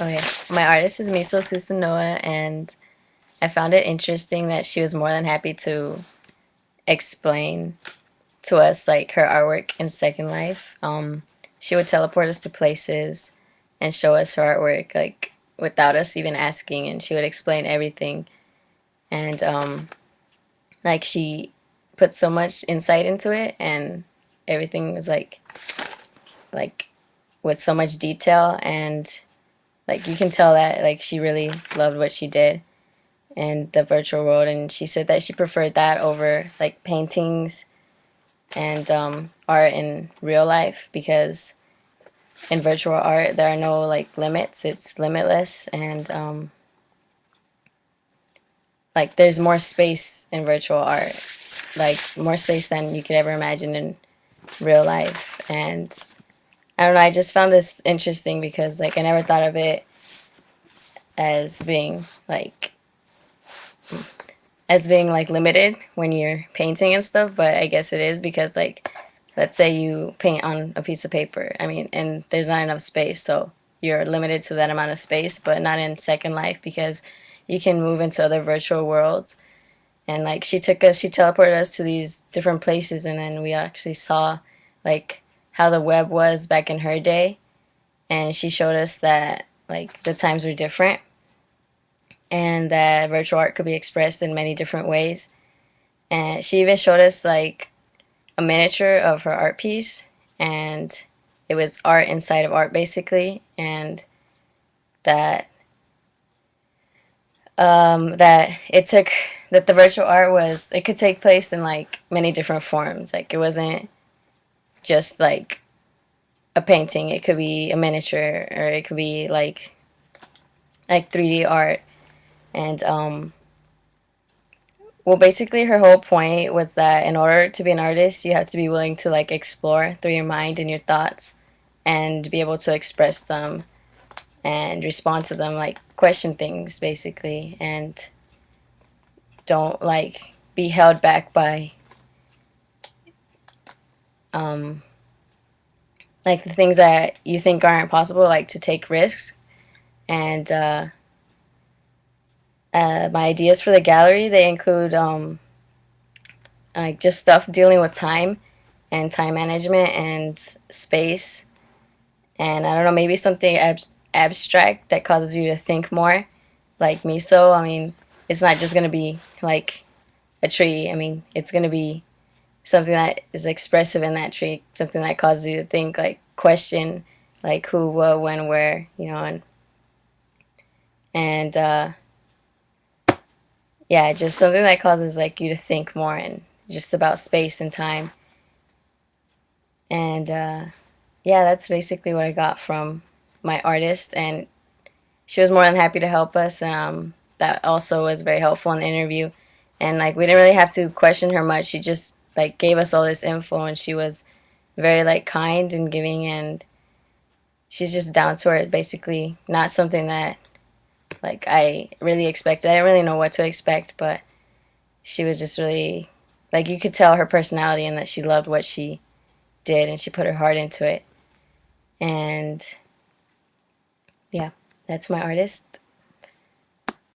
Okay, my artist is Miso Susanowa, and I found it interesting that she was more than happy to explain to us like her artwork in Second Life. She would teleport us to places and show us her artwork like without us even asking, and she would explain everything. And like she put so much insight into it, and everything was like with so much detail, and like you can tell that like she really loved what she did in the virtual world, and she said that she preferred that over like paintings and art in real life, because in virtual art there are no like limits, it's limitless, and like there's more space in virtual art, like more space than you could ever imagine in real life. And I don't know, I just found this interesting because like I never thought of it as being like limited when you're painting and stuff, but I guess it is because like let's say you paint on a piece of paper. I mean, and there's not enough space, so you're limited to that amount of space, but not in Second Life because you can move into other virtual worlds. And like she teleported us to these different places, and then we actually saw like how the web was back in her day, and she showed us that like the times were different and that virtual art could be expressed in many different ways. And she even showed us like a miniature of her art piece, and it was art inside of art basically, and that that it took that the virtual art was it could take place in like many different forms. Like it wasn't just like a painting. It could be a miniature, or it could be like 3D art. And well, basically her whole point was that in order to be an artist, you have to be willing to like explore through your mind and your thoughts and be able to express them and respond to them, like question things basically, and don't like be held back by um like the things that you think aren't possible, like to take risks. And my ideas for the gallery, they include like just stuff dealing with time and time management and space, and I don't know, maybe something abstract that causes you to think more, like Miso. I mean, it's not just gonna be like a tree. I mean, it's gonna be something that is expressive in that tree, something that causes you to think, like question, like who, what, when, where, you know, and yeah, just something that causes like you to think more and just about space and time. And yeah, that's basically what I got from my artist, and she was more than happy to help us. That also was very helpful in the interview, and like we didn't really have to question her much. She just like gave us all this info, and she was very like kind and giving, and she's just down to earth. Basically, not something that like I really expected. I didn't really know what to expect, but she was just really like you could tell her personality and that she loved what she did and she put her heart into it. And yeah, that's my artist.